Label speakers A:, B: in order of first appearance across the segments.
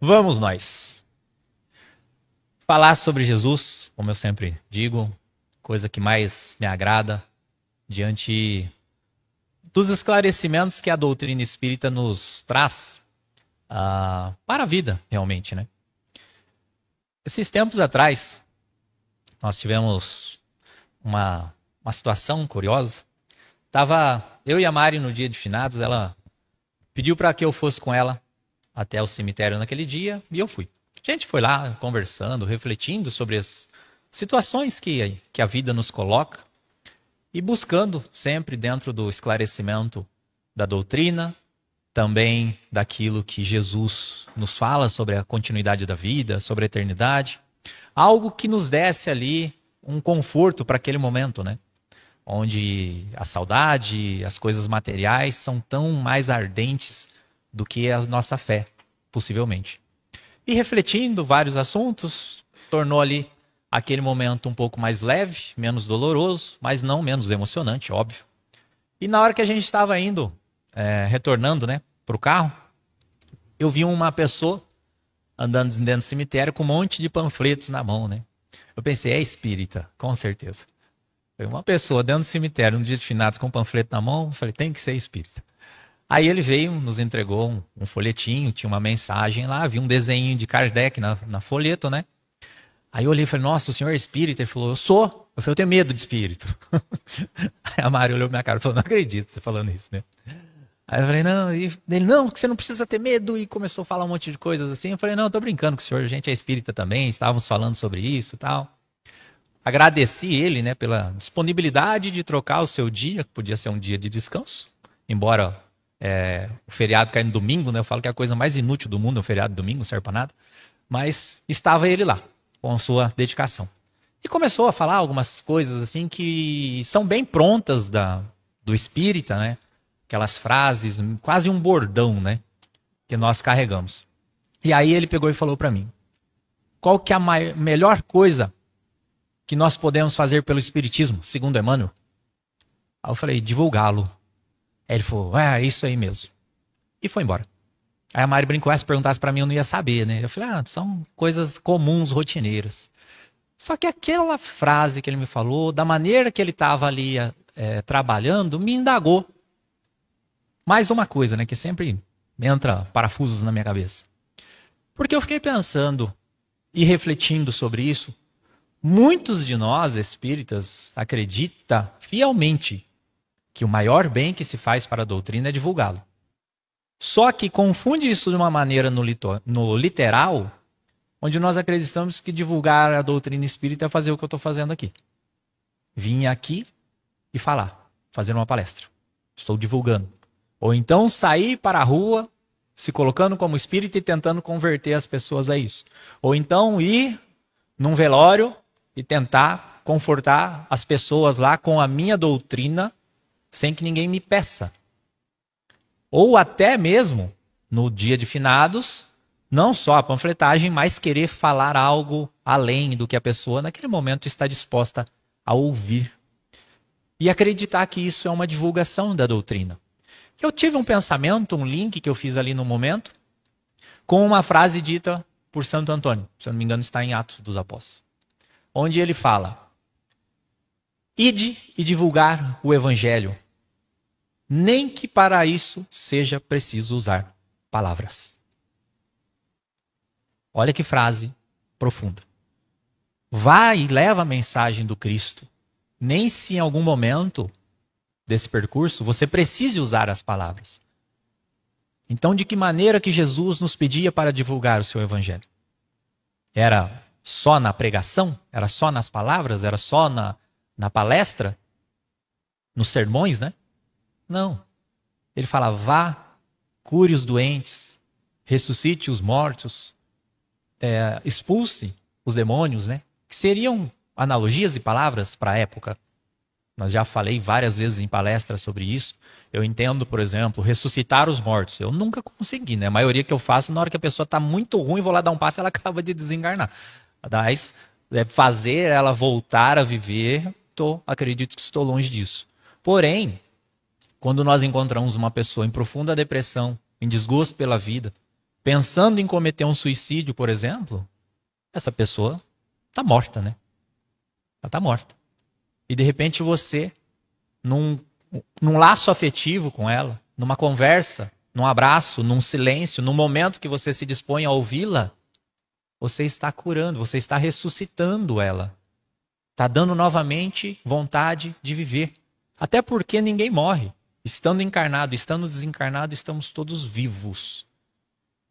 A: Vamos nós. Falar sobre Jesus, como eu sempre digo, coisa que mais me agrada diante dos esclarecimentos que a doutrina espírita nos traz para a vida, realmente, né? Esses tempos atrás, nós tivemos uma situação curiosa. Tava eu e a Mari no dia de finados, ela pediu para que eu fosse com ela até o cemitério naquele dia e eu fui. A gente foi lá conversando, refletindo sobre as situações que a vida nos coloca e buscando sempre dentro do esclarecimento da doutrina, também daquilo que Jesus nos fala sobre a continuidade da vida, sobre a eternidade, algo que nos desse ali um conforto para aquele momento, né? Onde a saudade, as coisas materiais são tão mais ardentes do que a nossa fé, possivelmente. E refletindo vários assuntos, tornou ali aquele momento um pouco mais leve, menos doloroso, mas não menos emocionante, óbvio. E na hora que a gente estava indo, retornando, né, para o carro, eu vi uma pessoa andando dentro do cemitério com um monte de panfletos na mão, né? Eu pensei, é espírita, com certeza. Uma pessoa dentro do cemitério, no dia de finados, com um panfleto na mão, eu falei, tem que ser espírita. Aí ele veio, nos entregou um folhetinho, tinha uma mensagem lá, vi um desenho de Kardec na folheto, né? Aí eu olhei e falei, nossa, o senhor é espírita? Ele falou, eu sou. Eu falei, eu tenho medo de espírito. Aí a Mari olhou pra minha cara e falou, não acredito você falando isso, né? Aí eu falei, não, e ele, não, que você não precisa ter medo, e começou a falar um monte de coisas assim. Eu falei, não, eu tô brincando com o senhor, a gente é espírita também, estávamos falando sobre isso e tal. Agradeci ele, né, pela disponibilidade de trocar o seu dia, que podia ser um dia de descanso, embora o feriado caia no domingo, né, eu falo que é a coisa mais inútil do mundo, é o feriado domingo, não serve para nada, mas estava ele lá, com a sua dedicação. E começou a falar algumas coisas assim que são bem prontas do espírita, né, aquelas frases, quase um bordão, né, que nós carregamos. E aí ele pegou e falou para mim, qual que é a melhor coisa que nós podemos fazer pelo espiritismo, segundo Emmanuel? Aí eu falei, divulgá-lo. Aí ele falou, é isso aí mesmo. E foi embora. Aí a Mari brincou, se perguntasse para mim eu não ia saber, né? Eu falei, são coisas comuns, rotineiras. Só que aquela frase que ele me falou, da maneira que ele estava ali trabalhando, me indagou. Mais uma coisa, né? Que sempre entra parafusos na minha cabeça. Porque eu fiquei pensando e refletindo sobre isso. Muitos de nós, espíritas, acreditam fielmente que o maior bem que se faz para a doutrina é divulgá-lo. Só que confunde isso de uma maneira no literal, onde nós acreditamos que divulgar a doutrina espírita é fazer o que eu estou fazendo aqui. Vim aqui e falar, fazer uma palestra. Estou divulgando. Ou então sair para a rua, se colocando como espírita e tentando converter as pessoas a isso. Ou então ir num velório e tentar confortar as pessoas lá com a minha doutrina sem que ninguém me peça. Ou até mesmo, no dia de finados, não só a panfletagem, mas querer falar algo além do que a pessoa naquele momento está disposta a ouvir. E acreditar que isso é uma divulgação da doutrina. Eu tive um pensamento, um link que eu fiz ali no momento, com uma frase dita por Santo Antônio, se eu não me engano está em Atos dos Apóstolos, onde ele fala, ide e divulgar o evangelho, nem que para isso seja preciso usar palavras. Olha que frase profunda. Vá e leva a mensagem do Cristo, nem se em algum momento desse percurso você precise usar as palavras. Então, de que maneira que Jesus nos pedia para divulgar o seu evangelho? Era só na pregação? Era só nas palavras? Era só na palestra? Nos sermões, né? Não. Ele fala, vá, cure os doentes, ressuscite os mortos, expulse os demônios, né? Que seriam analogias e palavras para a época. Nós já falei várias vezes em palestras sobre isso. Eu entendo, por exemplo, ressuscitar os mortos. Eu nunca consegui, né? A maioria que eu faço, na hora que a pessoa está muito ruim, vou lá dar um passo, ela acaba de desencarnar. Mas fazer ela voltar a viver, acredito que estou longe disso. Porém, quando nós encontramos uma pessoa em profunda depressão, em desgosto pela vida, pensando em cometer um suicídio, por exemplo, essa pessoa está morta, né? Ela está morta. E de repente você, num laço afetivo com ela, numa conversa, num abraço, num silêncio, num momento que você se dispõe a ouvi-la, você está curando, você está ressuscitando ela. Está dando novamente vontade de viver. Até porque ninguém morre. Estando encarnado, estando desencarnado, estamos todos vivos.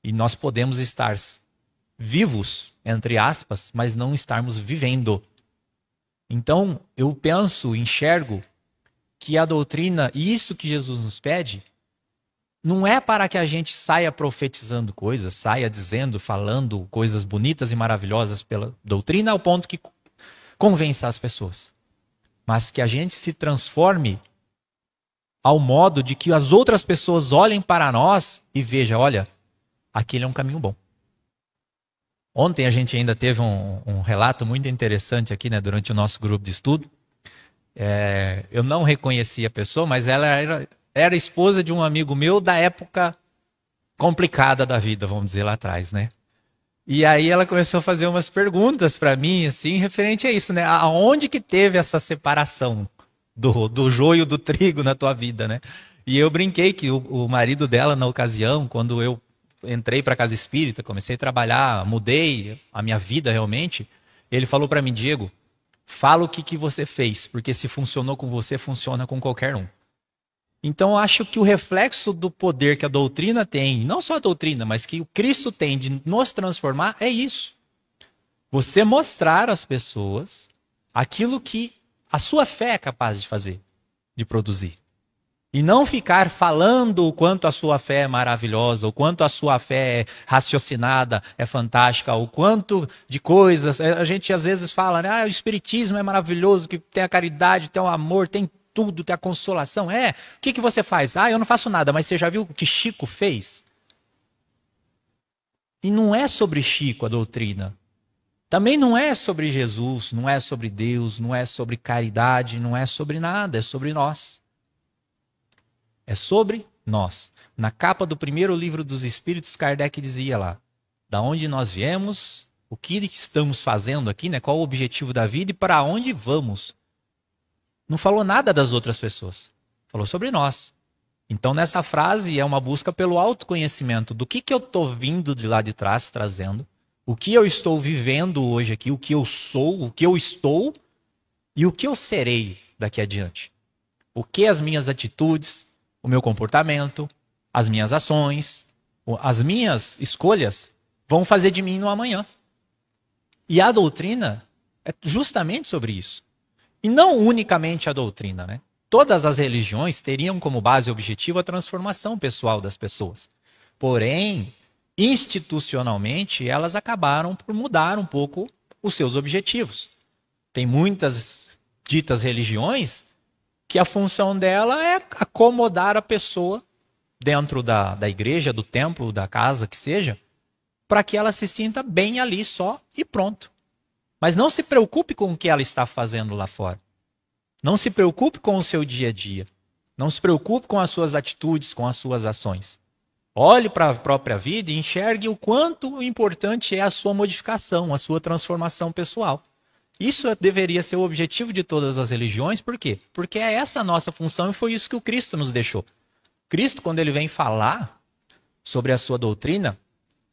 A: E nós podemos estar vivos, entre aspas, mas não estarmos vivendo. Então, eu penso, enxergo que a doutrina, e isso que Jesus nos pede, não é para que a gente saia profetizando coisas, saia dizendo, falando coisas bonitas e maravilhosas pela doutrina ao ponto que convença as pessoas. Mas que a gente se transforme ao modo de que as outras pessoas olhem para nós e vejam, olha, aquele é um caminho bom. Ontem a gente ainda teve um relato muito interessante aqui, né, durante o nosso grupo de estudo. Eu não reconheci a pessoa, mas ela era esposa de um amigo meu da época complicada da vida, vamos dizer, lá atrás, né? E aí ela começou a fazer umas perguntas para mim, assim, referente a isso, né? Aonde que teve essa separação do joio do trigo na tua vida, né? E eu brinquei que o marido dela, na ocasião, quando eu entrei para a casa espírita, comecei a trabalhar, mudei a minha vida realmente, ele falou para mim, Diego, fala o que você fez, porque se funcionou com você, funciona com qualquer um. Então, eu acho que o reflexo do poder que a doutrina tem, não só a doutrina, mas que o Cristo tem de nos transformar, é isso. Você mostrar às pessoas aquilo que a sua fé é capaz de fazer, de produzir. E não ficar falando o quanto a sua fé é maravilhosa, o quanto a sua fé é raciocinada, é fantástica, o quanto de coisas. A gente às vezes fala, né? O espiritismo é maravilhoso, que tem a caridade, tem o amor, tem tudo, tem a consolação. O que você faz? Eu não faço nada, mas você já viu o que Chico fez? E não é sobre Chico a doutrina. Também não é sobre Jesus, não é sobre Deus, não é sobre caridade, não é sobre nada, é sobre nós. É sobre nós. Na capa do primeiro livro dos Espíritos, Kardec dizia lá, da onde nós viemos, o que estamos fazendo aqui, né? Qual o objetivo da vida e para onde vamos. Não falou nada das outras pessoas. Falou sobre nós. Então, nessa frase, é uma busca pelo autoconhecimento do que eu estou vindo de lá de trás trazendo, o que eu estou vivendo hoje aqui, o que eu sou, o que eu estou e o que eu serei daqui adiante. O que as minhas atitudes, o meu comportamento, as minhas ações, as minhas escolhas vão fazer de mim no amanhã. E a doutrina é justamente sobre isso. E não unicamente a doutrina, né? Todas as religiões teriam como base objetivo a transformação pessoal das pessoas. Porém, institucionalmente, elas acabaram por mudar um pouco os seus objetivos. Tem muitas ditas religiões que a função dela é acomodar a pessoa dentro da igreja, do templo, da casa, que seja, para que ela se sinta bem ali só e pronto. Mas não se preocupe com o que ela está fazendo lá fora. Não se preocupe com o seu dia a dia. Não se preocupe com as suas atitudes, com as suas ações. Olhe para a própria vida e enxergue o quanto importante é a sua modificação, a sua transformação pessoal. Isso deveria ser o objetivo de todas as religiões, por quê? Porque é essa a nossa função e foi isso que o Cristo nos deixou. Cristo, quando ele vem falar sobre a sua doutrina,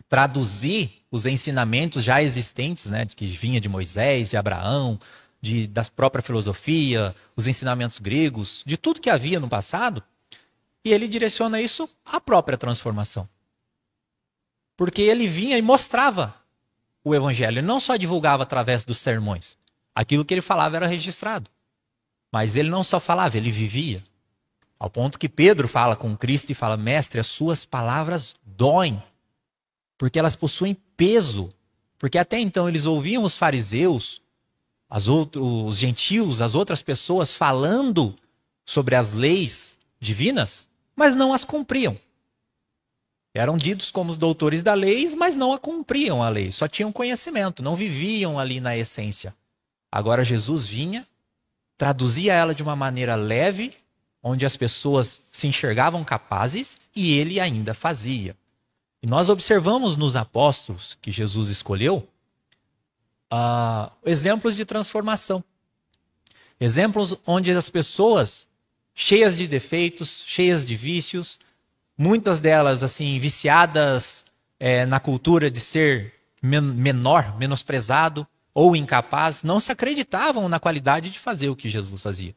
A: traduzir os ensinamentos já existentes, né, que vinha de Moisés, de Abraão, da própria filosofia, os ensinamentos gregos, de tudo que havia no passado, e ele direciona isso à própria transformação. Porque ele vinha e mostrava o evangelho. Ele não só divulgava através dos sermões. Aquilo que ele falava era registrado. Mas ele não só falava, ele vivia. Ao ponto que Pedro fala com Cristo e fala, mestre, as suas palavras doem. Porque elas possuem peso. Porque até então eles ouviam os fariseus, os gentios, as outras pessoas falando sobre as leis divinas, mas não as cumpriam. Eram ditos como os doutores da lei, mas não a cumpriam a lei. Só tinham conhecimento, não viviam ali na essência. Agora Jesus vinha, traduzia ela de uma maneira leve, onde as pessoas se enxergavam capazes e ele ainda fazia. E nós observamos nos apóstolos que Jesus escolheu exemplos de transformação. Exemplos onde as pessoas, cheias de defeitos, cheias de vícios, muitas delas assim viciadas na cultura de ser menor, menosprezado ou incapaz, não se acreditavam na qualidade de fazer o que Jesus fazia.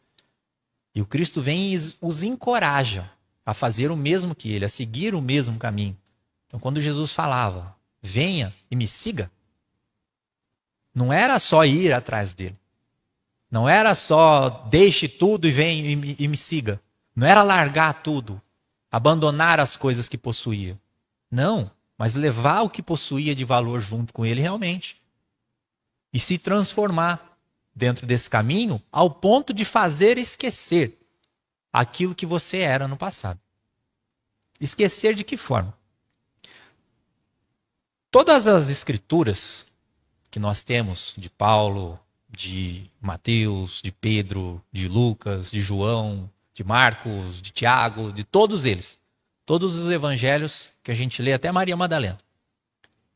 A: E o Cristo vem e os encoraja a fazer o mesmo que ele, a seguir o mesmo caminho. Então, quando Jesus falava, venha e me siga, não era só ir atrás dele. Não era só deixe tudo e venha e me siga. Não era largar tudo, abandonar as coisas que possuía. Não, mas levar o que possuía de valor junto com ele realmente. E se transformar dentro desse caminho ao ponto de fazer esquecer aquilo que você era no passado. Esquecer de que forma? Todas as escrituras que nós temos de Paulo, de Mateus, de Pedro, de Lucas, de João, de Marcos, de Tiago, de todos eles, todos os evangelhos que a gente lê, até Maria Madalena.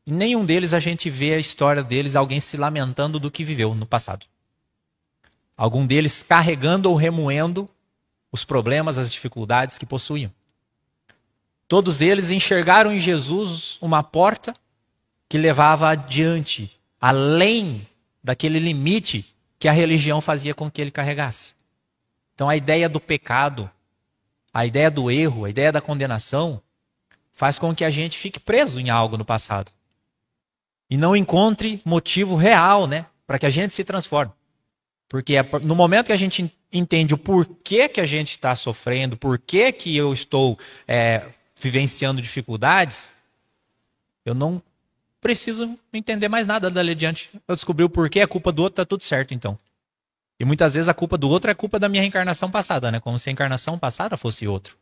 A: Em nenhum deles a gente vê a história deles, alguém se lamentando do que viveu no passado. Algum deles carregando ou remoendo os problemas, as dificuldades que possuíam. Todos eles enxergaram em Jesus uma porta que levava adiante, além daquele limite que a religião fazia com que ele carregasse. Então a ideia do pecado, a ideia do erro, a ideia da condenação, faz com que a gente fique preso em algo no passado. E não encontre motivo real, para que a gente se transforme. Porque no momento que a gente entende o porquê que a gente está sofrendo, porquê que eu estou vivenciando dificuldades, eu não preciso entender mais nada dali adiante. Eu descobri o porquê, a culpa do outro, está tudo certo então. E muitas vezes a culpa do outro é culpa da minha reencarnação passada, como se a encarnação passada fosse outro.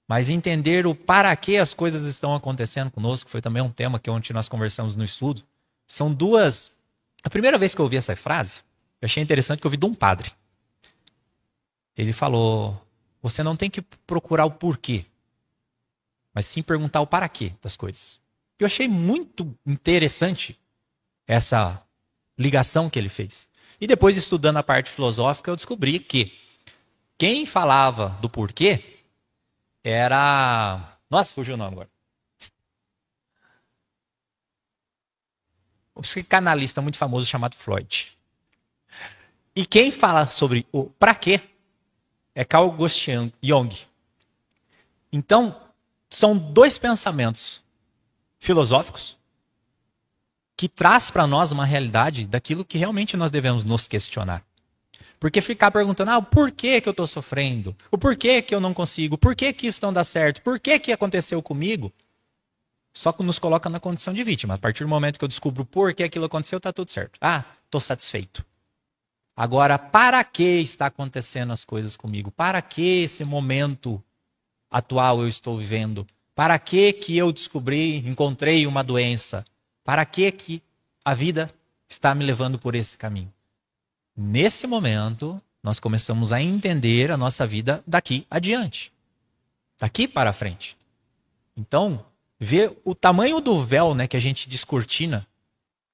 A: Mas entender o para que as coisas estão acontecendo conosco, foi também um tema que ontem nós conversamos no estudo. São duas... A primeira vez que eu ouvi essa frase, eu achei interessante que eu ouvi de um padre. Ele falou, você não tem que procurar o porquê, mas sim perguntar o para quê das coisas. Eu achei muito interessante essa ligação que ele fez. E depois, estudando a parte filosófica, eu descobri que quem falava do porquê era... Nossa, fugiu o nome agora. Um psicanalista muito famoso chamado Freud. E quem fala sobre o para quê é Carl Gustav Jung. Então, são dois pensamentos filosóficos que traz para nós uma realidade daquilo que realmente nós devemos nos questionar. Porque ficar perguntando, o porquê que eu estou sofrendo? O porquê que eu não consigo? Por que que isso não dá certo? Por que que aconteceu comigo? Só que nos coloca na condição de vítima. A partir do momento que eu descubro por que aquilo aconteceu, está tudo certo. Estou satisfeito. Agora, para que está acontecendo as coisas comigo? Para que esse momento atual eu estou vivendo? Para que eu encontrei uma doença? Para que a vida está me levando por esse caminho? Nesse momento, nós começamos a entender a nossa vida daqui adiante. Daqui para frente. Então, ver o tamanho do véu que a gente descortina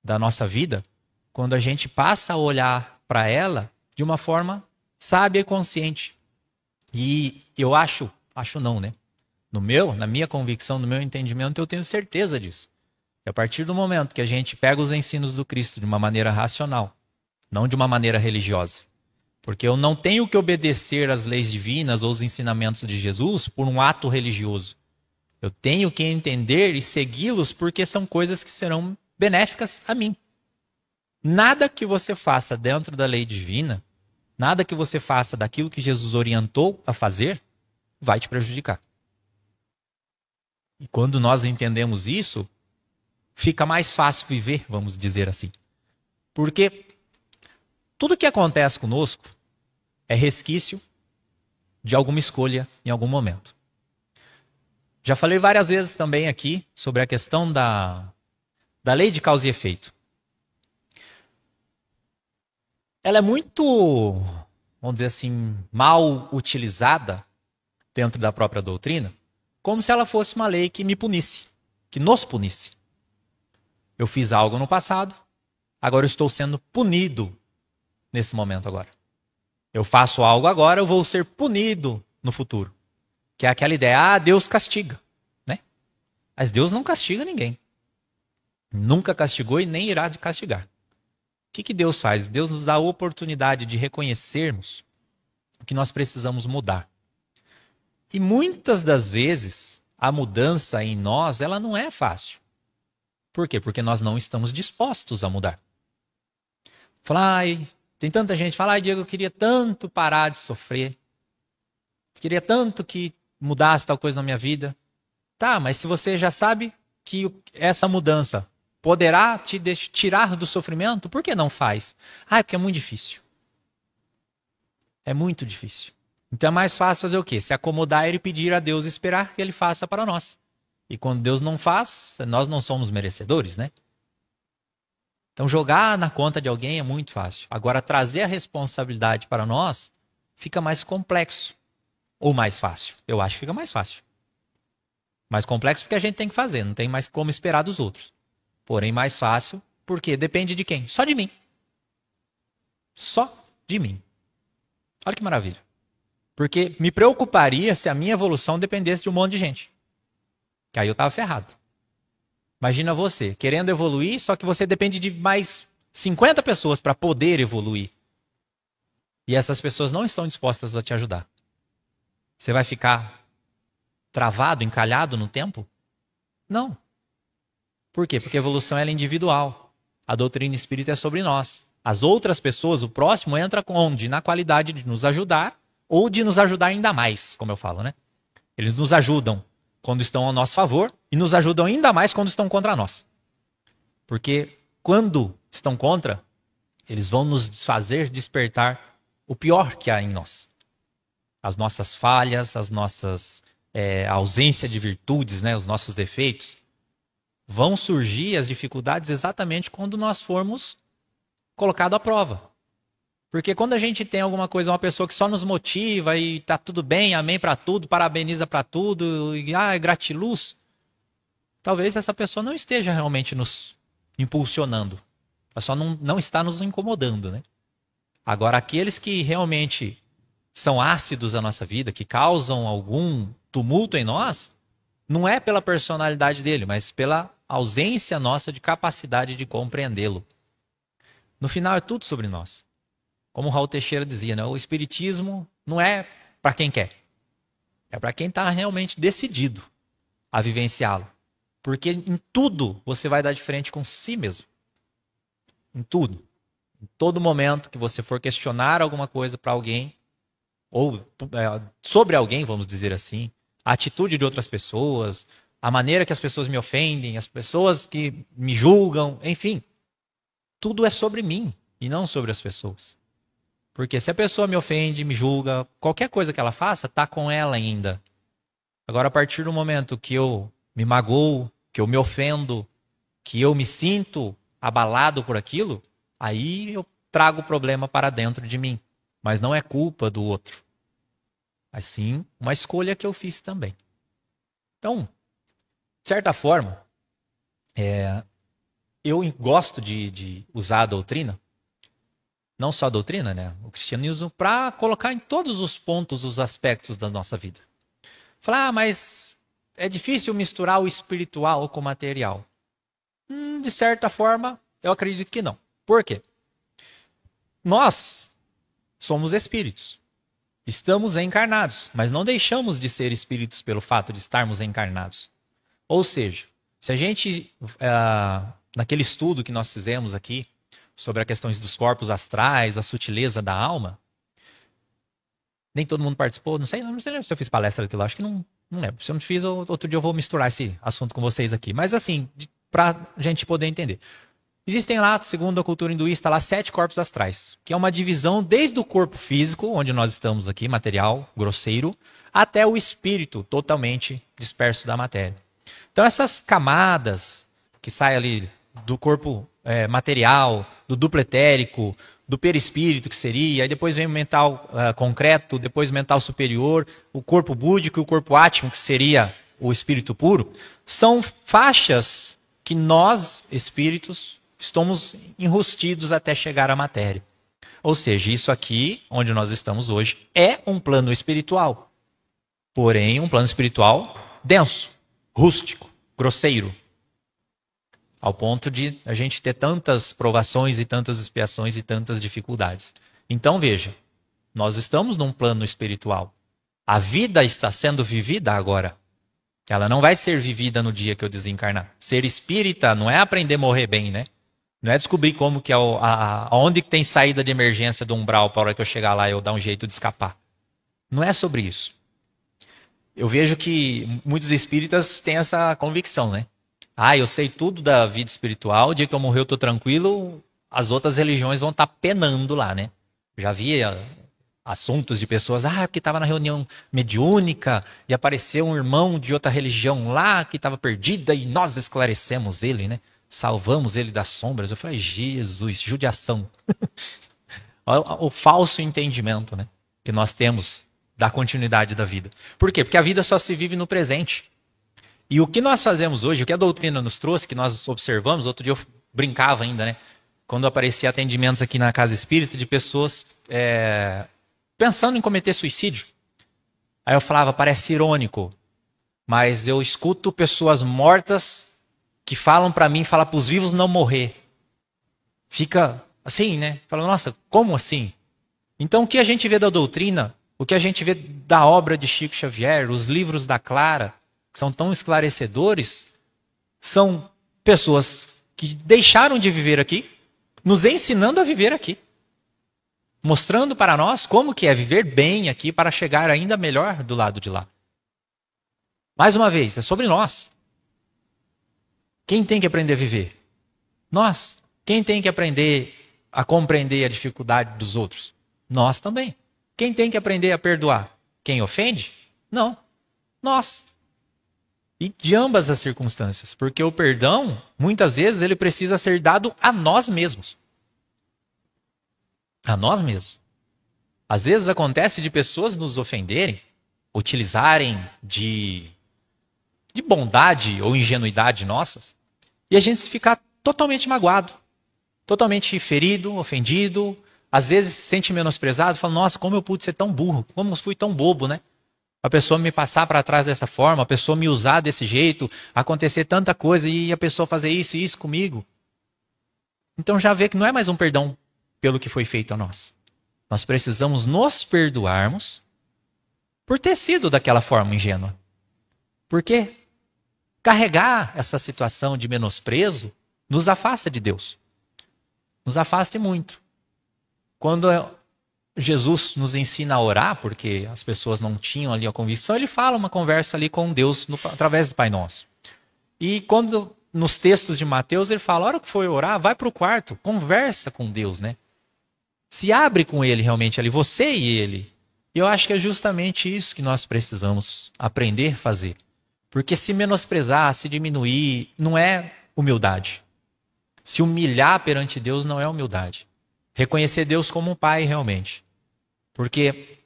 A: da nossa vida, quando a gente passa a olhar para ela de uma forma sábia e consciente. E eu acho não, na minha convicção, no meu entendimento, eu tenho certeza disso. Que a partir do momento que a gente pega os ensinos do Cristo de uma maneira racional, não de uma maneira religiosa, porque eu não tenho que obedecer às leis divinas ou os ensinamentos de Jesus por um ato religioso. Eu tenho que entender e segui-los porque são coisas que serão benéficas a mim. Nada que você faça dentro da lei divina, nada que você faça daquilo que Jesus orientou a fazer, vai te prejudicar. E quando nós entendemos isso, fica mais fácil viver, vamos dizer assim. Porque tudo que acontece conosco é resquício de alguma escolha em algum momento. Já falei várias vezes também aqui sobre a questão da lei de causa e efeito. Ela é muito, vamos dizer assim, mal utilizada dentro da própria doutrina, como se ela fosse uma lei que me punisse. que nos punisse. Eu fiz algo no passado, agora eu estou sendo punido nesse momento agora. Eu faço algo agora, eu vou ser punido no futuro. Que é aquela ideia, Deus castiga, né? Mas Deus não castiga ninguém. Nunca castigou e nem irá de castigar. O que Deus faz? Deus nos dá a oportunidade de reconhecermos o que nós precisamos mudar. E muitas das vezes, a mudança em nós, ela não é fácil. Por quê? Porque nós não estamos dispostos a mudar. Tem tanta gente que fala, Diego, eu queria tanto parar de sofrer. Queria tanto que mudasse tal coisa na minha vida. Tá, mas se você já sabe que essa mudança poderá te tirar do sofrimento, por que não faz? É porque é muito difícil. É muito difícil. Então é mais fácil fazer o quê? Se acomodar e pedir a Deus e esperar que Ele faça para nós. E quando Deus não faz, nós não somos merecedores, né? Então jogar na conta de alguém é muito fácil. Agora trazer a responsabilidade para nós fica mais complexo. Ou mais fácil. Eu acho que fica mais fácil. Mais complexo porque a gente tem que fazer, não tem mais como esperar dos outros. Porém mais fácil porque depende de quem? Só de mim. Só de mim. Olha que maravilha. Porque me preocuparia se a minha evolução dependesse de um monte de gente. Que aí eu estava ferrado. Imagina você querendo evoluir, só que você depende de mais 50 pessoas para poder evoluir. E essas pessoas não estão dispostas a te ajudar. Você vai ficar travado, encalhado no tempo? Não. Por quê? Porque a evolução ela é individual. A doutrina espírita é sobre nós. As outras pessoas, o próximo, entra onde? Na qualidade de nos ajudar ou de nos ajudar ainda mais, como eu falo, né? Eles nos ajudam quando estão a nosso favor e nos ajudam ainda mais quando estão contra nós. Porque quando estão contra, eles vão nos fazer despertar o pior que há em nós. As nossas falhas, as nossas ausência de virtudes, né, os nossos defeitos. Vão surgir as dificuldades exatamente quando nós formos colocados à prova. Porque quando a gente tem alguma coisa, uma pessoa que só nos motiva e tá tudo bem, amém para tudo, parabeniza para tudo, e é gratiluz, talvez essa pessoa não esteja realmente nos impulsionando. Ela só não está nos incomodando, né? Agora, aqueles que realmente são ácidos na nossa vida, que causam algum tumulto em nós, não é pela personalidade dele, mas pela ausência nossa de capacidade de compreendê-lo. No final é tudo sobre nós. Como o Raul Teixeira dizia, né? O espiritismo não é para quem quer. É para quem está realmente decidido a vivenciá-lo. Porque em tudo você vai dar de frente com si mesmo. Em tudo. Em todo momento que você for questionar alguma coisa para alguém, ou sobre alguém, vamos dizer assim, a atitude de outras pessoas, a maneira que as pessoas me ofendem, as pessoas que me julgam, enfim. Tudo é sobre mim e não sobre as pessoas. Porque se a pessoa me ofende, me julga, qualquer coisa que ela faça, está com ela ainda. Agora, a partir do momento que eu me magoo, que eu me ofendo, que eu me sinto abalado por aquilo, aí eu trago o problema para dentro de mim. Mas não é culpa do outro. Mas sim uma escolha que eu fiz também. Então, de certa forma, eu gosto de usar a doutrina, não só a doutrina, né? O cristianismo, para colocar em todos os pontos, os aspectos da nossa vida. Falar, mas é difícil misturar o espiritual com o material. De certa forma, eu acredito que não. Por quê? Nós somos espíritos. Estamos encarnados, mas não deixamos de ser espíritos pelo fato de estarmos encarnados. Ou seja, se a gente, naquele estudo que nós fizemos aqui, sobre a questão dos corpos astrais, a sutileza da alma, nem todo mundo participou, não sei se eu fiz palestra aqui lá, acho que não lembro. Se eu não fiz, outro dia eu vou misturar esse assunto com vocês aqui. Mas assim, para a gente poder entender. Existem lá, segundo a cultura hinduísta, lá 7 corpos astrais, que é uma divisão desde o corpo físico, onde nós estamos aqui, material, grosseiro, até o espírito, totalmente disperso da matéria. Então essas camadas que saem ali do corpo material, do duplo etérico, do perispírito, que seria, aí depois vem o mental concreto, depois o mental superior, o corpo búdico e o corpo átmico, que seria o espírito puro, são faixas que nós, espíritos, estamos enrustidos até chegar à matéria. Ou seja, isso aqui, onde nós estamos hoje, é um plano espiritual. Porém, um plano espiritual denso, rústico, grosseiro. Ao ponto de a gente ter tantas provações e tantas expiações e tantas dificuldades. Então, veja, nós estamos num plano espiritual. A vida está sendo vivida agora. Ela não vai ser vivida no dia que eu desencarnar. Ser espírita não é aprender a morrer bem, né? Não é descobrir como que aonde que tem saída de emergência do umbral para a hora que eu chegar lá eu dar um jeito de escapar. Não é sobre isso. Eu vejo que muitos espíritas têm essa convicção, né? Eu sei tudo da vida espiritual, o dia que eu morrer eu estou tranquilo, as outras religiões vão estar penando lá, né? Já vi assuntos de pessoas, porque estava na reunião mediúnica e apareceu um irmão de outra religião lá que estava perdida e nós esclarecemos ele, né? Salvamos ele das sombras. Eu falei, Jesus, judiação. O falso entendimento, né, que nós temos da continuidade da vida. Por quê? Porque a vida só se vive no presente. E o que nós fazemos hoje, o que a doutrina nos trouxe, que nós observamos, outro dia eu brincava ainda, né? Quando aparecia atendimentos aqui na Casa Espírita de pessoas pensando em cometer suicídio. Aí eu falava, parece irônico, mas eu escuto pessoas mortas que falam para mim, falam para os vivos não morrer. Fica assim, né? Fala, nossa, como assim? Então o que a gente vê da doutrina, o que a gente vê da obra de Chico Xavier, os livros da Clara, que são tão esclarecedores, são pessoas que deixaram de viver aqui, nos ensinando a viver aqui. Mostrando para nós como que é viver bem aqui para chegar ainda melhor do lado de lá. Mais uma vez, é sobre nós. Quem tem que aprender a viver? Nós. Quem tem que aprender a compreender a dificuldade dos outros? Nós também. Quem tem que aprender a perdoar? Quem ofende? Não. Nós. E de ambas as circunstâncias. Porque o perdão, muitas vezes, ele precisa ser dado a nós mesmos. A nós mesmos. Às vezes acontece de pessoas nos ofenderem, utilizarem de bondade ou ingenuidade nossas, e a gente ficar totalmente magoado, totalmente ferido, ofendido, às vezes se sente menosprezado, fala, nossa, como eu pude ser tão burro, como eu fui tão bobo, né? A pessoa me passar para trás dessa forma, a pessoa me usar desse jeito, acontecer tanta coisa e a pessoa fazer isso e isso comigo. Então já vê que não é mais um perdão pelo que foi feito a nós. Nós precisamos nos perdoarmos por ter sido daquela forma ingênua. Porque carregar essa situação de menosprezo nos afasta de Deus. Nos afasta muito. Quando Jesus nos ensina a orar, porque as pessoas não tinham ali a convicção, ele fala uma conversa ali com Deus através do Pai Nosso. E quando nos textos de Mateus ele fala, a hora que for orar, vai para o quarto, conversa com Deus, né? Se abre com ele realmente ali, você e ele. E eu acho que é justamente isso que nós precisamos aprender a fazer. Porque se menosprezar, se diminuir, não é humildade. Se humilhar perante Deus não é humildade. Reconhecer Deus como um pai realmente. Porque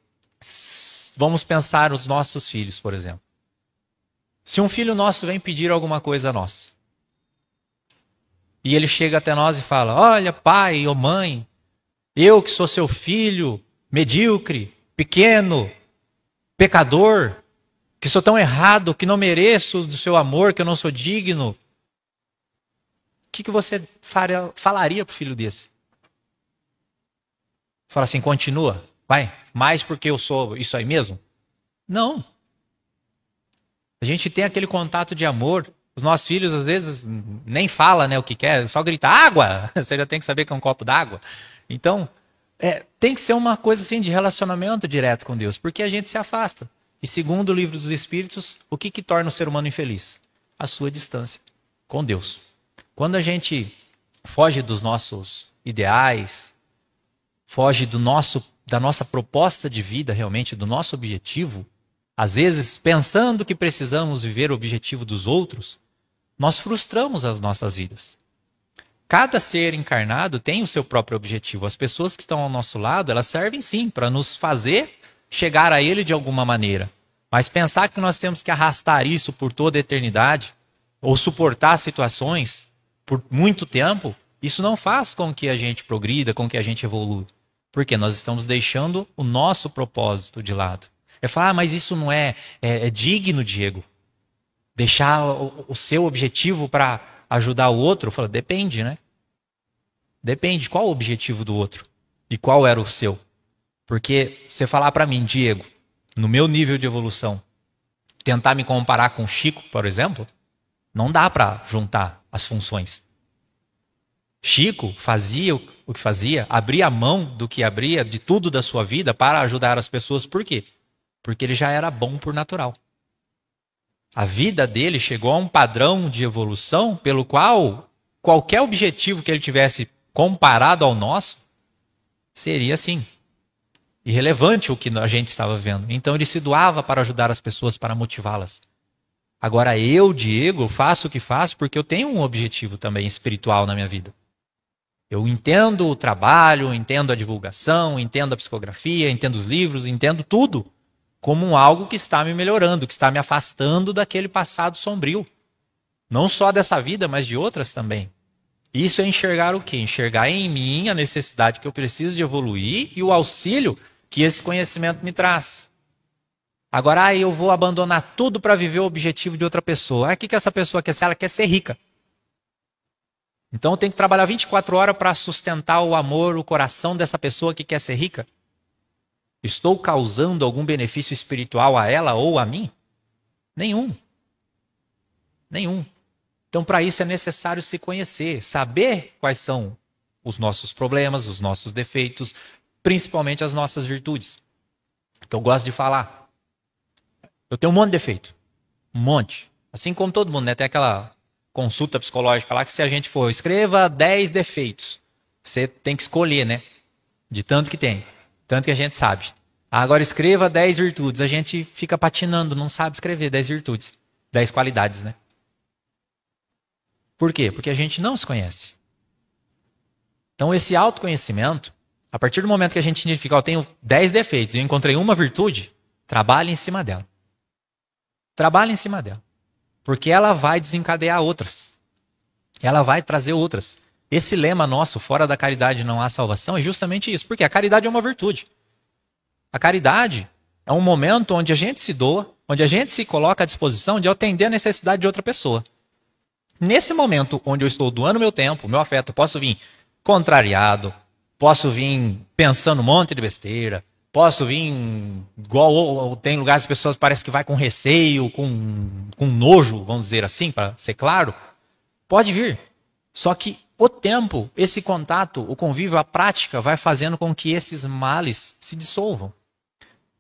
A: vamos pensar os nossos filhos, por exemplo. Se um filho nosso vem pedir alguma coisa a nós, e ele chega até nós e fala, olha pai ou mãe, eu que sou seu filho, medíocre, pequeno, pecador, que sou tão errado, que não mereço do seu amor, que eu não sou digno. O que você falaria para o filho desse? Fala assim, continua, vai, mais porque eu sou isso aí mesmo? Não. A gente tem aquele contato de amor. Os nossos filhos, às vezes, nem falam, né, o que quer, só grita água. Você já tem que saber que é um copo d'água. Então, tem que ser uma coisa assim de relacionamento direto com Deus, porque a gente se afasta. E segundo o livro dos Espíritos, o que torna o ser humano infeliz? A sua distância com Deus. Quando a gente foge dos nossos ideais, foge da nossa proposta de vida realmente, do nosso objetivo, às vezes pensando que precisamos viver o objetivo dos outros, nós frustramos as nossas vidas. Cada ser encarnado tem o seu próprio objetivo. As pessoas que estão ao nosso lado, elas servem sim para nos fazer chegar a ele de alguma maneira. Mas pensar que nós temos que arrastar isso por toda a eternidade, ou suportar situações por muito tempo, isso não faz com que a gente progrida, com que a gente evolua. Porque nós estamos deixando o nosso propósito de lado. É falar, mas isso não é digno, Diego. Deixar o seu objetivo para ajudar o outro? Eu falo, depende, né? Depende qual o objetivo do outro e qual era o seu. Porque você falar para mim, Diego, no meu nível de evolução, tentar me comparar com o Chico, por exemplo, não dá para juntar as funções. Chico fazia o que fazia, abria a mão do que abria, de tudo da sua vida, para ajudar as pessoas. Por quê? Porque ele já era bom por natural. A vida dele chegou a um padrão de evolução pelo qual qualquer objetivo que ele tivesse comparado ao nosso seria, assim, irrelevante o que a gente estava vendo. Então ele se doava para ajudar as pessoas, para motivá-las. Agora eu, Diego, faço o que faço porque eu tenho um objetivo também espiritual na minha vida. Eu entendo o trabalho, entendo a divulgação, entendo a psicografia, entendo os livros, entendo tudo como algo que está me melhorando, que está me afastando daquele passado sombrio. Não só dessa vida, mas de outras também. Isso é enxergar o quê? Enxergar em mim a necessidade que eu preciso de evoluir e o auxílio que esse conhecimento me traz. Agora, eu vou abandonar tudo para viver o objetivo de outra pessoa. O que essa pessoa quer ser? Ela quer ser rica. Então eu tenho que trabalhar 24 horas para sustentar o amor, o coração dessa pessoa que quer ser rica? Estou causando algum benefício espiritual a ela ou a mim? Nenhum. Nenhum. Então, para isso é necessário se conhecer, saber quais são os nossos problemas, os nossos defeitos, principalmente as nossas virtudes. Que eu gosto de falar. Eu tenho um monte de defeito. Um monte. Assim como todo mundo, né? Tem aquela consulta psicológica lá que se a gente for, escreva 10 defeitos. Você tem que escolher, né? De tanto que tem. Tanto que a gente sabe. Agora escreva 10 virtudes. A gente fica patinando, não sabe escrever 10 virtudes. 10 qualidades, né? Por quê? Porque a gente não se conhece. Então esse autoconhecimento, a partir do momento que a gente identifica, eu tenho 10 defeitos e eu encontrei uma virtude, trabalhe em cima dela. Trabalhe em cima dela. Porque ela vai desencadear outras. Ela vai trazer outras. Esse lema nosso, fora da caridade não há salvação, é justamente isso. Porque a caridade é uma virtude. A caridade é um momento onde a gente se doa, onde a gente se coloca à disposição de atender a necessidade de outra pessoa. Nesse momento onde eu estou doando meu tempo, meu afeto, posso vir contrariado, posso vir pensando um monte de besteira, posso vir igual tem lugares que as pessoas parecem que vai com receio, com nojo, vamos dizer assim, para ser claro. Pode vir. Só que o tempo, esse contato, o convívio, a prática vai fazendo com que esses males se dissolvam.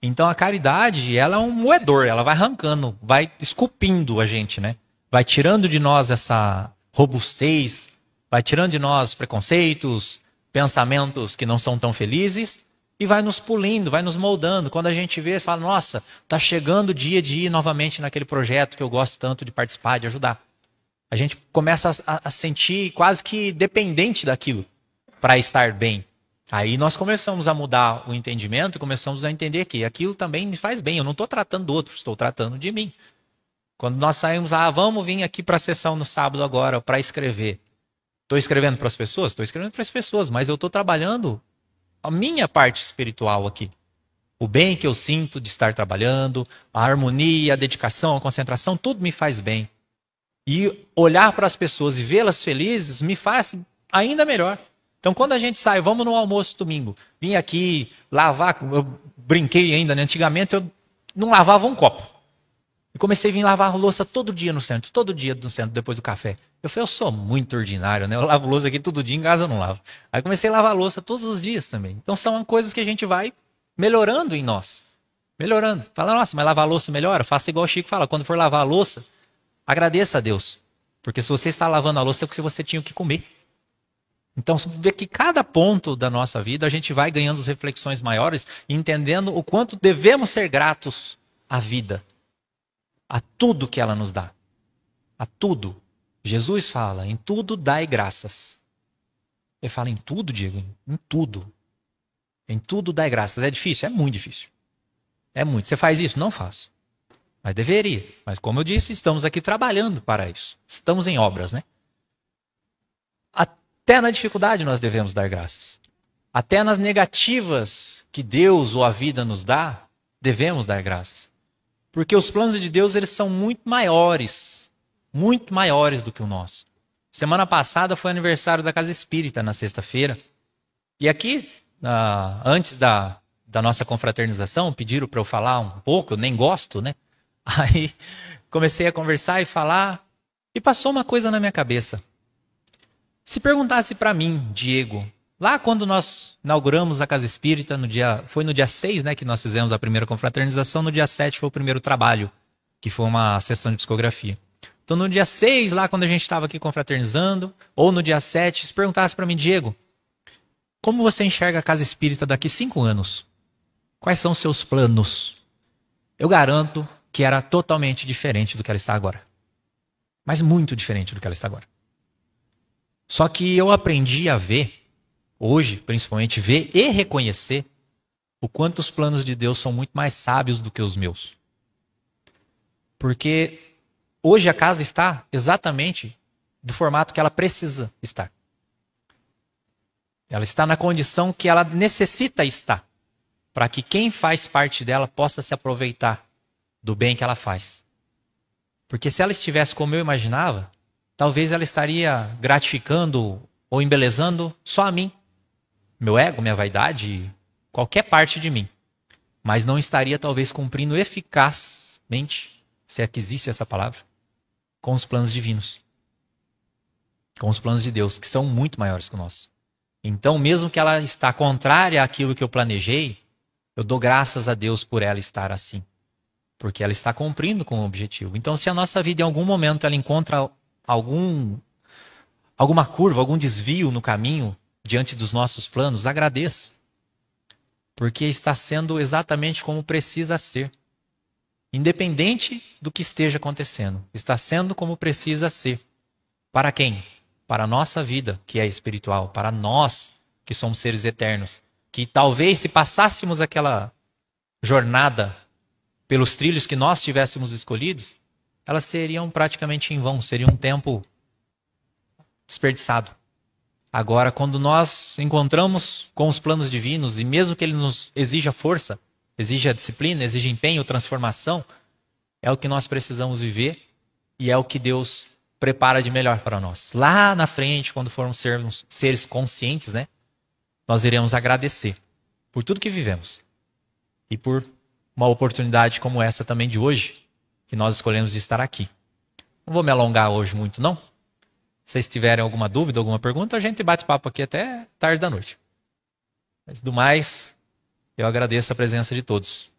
A: Então a caridade, ela é um moedor, ela vai arrancando, vai esculpindo a gente, né? Vai tirando de nós essa robustez, vai tirando de nós preconceitos, pensamentos que não são tão felizes e vai nos pulindo, vai nos moldando. Quando a gente vê, fala, nossa, está chegando o dia de ir novamente naquele projeto que eu gosto tanto de participar, de ajudar. A gente começa a sentir quase que dependente daquilo para estar bem. Aí nós começamos a mudar o entendimento e começamos a entender que aquilo também me faz bem. Eu não estou tratando do outro, estou tratando de mim. Quando nós saímos, vamos vir aqui para a sessão no sábado agora para escrever. Estou escrevendo para as pessoas? Estou escrevendo para as pessoas, mas eu estou trabalhando a minha parte espiritual aqui. O bem que eu sinto de estar trabalhando, a harmonia, a dedicação, a concentração, tudo me faz bem. E olhar para as pessoas e vê-las felizes me faz ainda melhor. Então, quando a gente sai, vamos no almoço domingo, vim aqui lavar, eu brinquei ainda, né? Antigamente eu não lavava um copo. E comecei a vir lavar a louça todo dia no centro, depois do café. Eu falei, eu sou muito ordinário, né? Eu lavo louça aqui todo dia, em casa eu não lavo. Aí comecei a lavar a louça todos os dias também. Então são coisas que a gente vai melhorando em nós. Melhorando. Fala, nossa, mas lavar a louça melhora? Faça igual o Chico fala, quando for lavar a louça, agradeça a Deus. Porque se você está lavando a louça é porque você tinha o que comer. Então, vê que cada ponto da nossa vida a gente vai ganhando as reflexões maiores, entendendo o quanto devemos ser gratos à vida, a tudo que ela nos dá. A tudo. Jesus fala, em tudo dai graças. Ele fala, em tudo, Diego? Em tudo. Em tudo dai graças. É difícil? É muito difícil. É muito. Você faz isso? Não faço. Mas deveria. Mas como eu disse, estamos aqui trabalhando para isso. Estamos em obras, né? Até na dificuldade nós devemos dar graças. Até nas negativas que Deus ou a vida nos dá, devemos dar graças. Porque os planos de Deus, eles são muito maiores do que o nosso. Semana passada foi aniversário da Casa Espírita, na sexta-feira. E aqui, antes da nossa confraternização, pediram para eu falar um pouco, eu nem gosto, né? Aí comecei a conversar e falar, e passou uma coisa na minha cabeça. Se perguntasse para mim, Diego, lá quando nós inauguramos a Casa Espírita, foi no dia 6, né, que nós fizemos a primeira confraternização, no dia 7 foi o primeiro trabalho, que foi uma sessão de psicografia. Então no dia 6, lá quando a gente estava aqui confraternizando, ou no dia 7, se perguntasse para mim, Diego, como você enxerga a Casa Espírita daqui 5 anos? Quais são os seus planos? Eu garanto que era totalmente diferente do que ela está agora. Mas muito diferente do que ela está agora. Só que eu aprendi a ver, hoje, principalmente, ver e reconhecer o quanto os planos de Deus são muito mais sábios do que os meus. Porque hoje a casa está exatamente do formato que ela precisa estar. Ela está na condição que ela necessita estar, para que quem faz parte dela possa se aproveitar do bem que ela faz. Porque se ela estivesse como eu imaginava, talvez ela estaria gratificando ou embelezando só a mim, meu ego, minha vaidade, qualquer parte de mim. Mas não estaria talvez cumprindo eficazmente, se é que existe essa palavra, com os planos divinos. Com os planos de Deus, que são muito maiores que o nosso. Então, mesmo que ela está contrária àquilo que eu planejei, eu dou graças a Deus por ela estar assim. Porque ela está cumprindo com o objetivo. Então, se a nossa vida em algum momento ela encontra alguma curva, algum desvio no caminho diante dos nossos planos, agradeça. Porque está sendo exatamente como precisa ser. Independente do que esteja acontecendo, está sendo como precisa ser. Para quem? Para a nossa vida, que é espiritual, para nós, que somos seres eternos, que talvez se passássemos aquela jornada pelos trilhos que nós tivéssemos escolhidos, elas seriam praticamente em vão, seria um tempo desperdiçado. Agora, quando nós encontramos com os planos divinos, e mesmo que ele nos exija força, exija disciplina, exija empenho, transformação, é o que nós precisamos viver e é o que Deus prepara de melhor para nós. Lá na frente, quando formos seres conscientes, né, nós iremos agradecer por tudo que vivemos e por uma oportunidade como essa também de hoje, que nós escolhemos estar aqui. Não vou me alongar hoje muito, não. Se vocês tiverem alguma dúvida, alguma pergunta, a gente bate papo aqui até tarde da noite. Mas do mais, eu agradeço a presença de todos.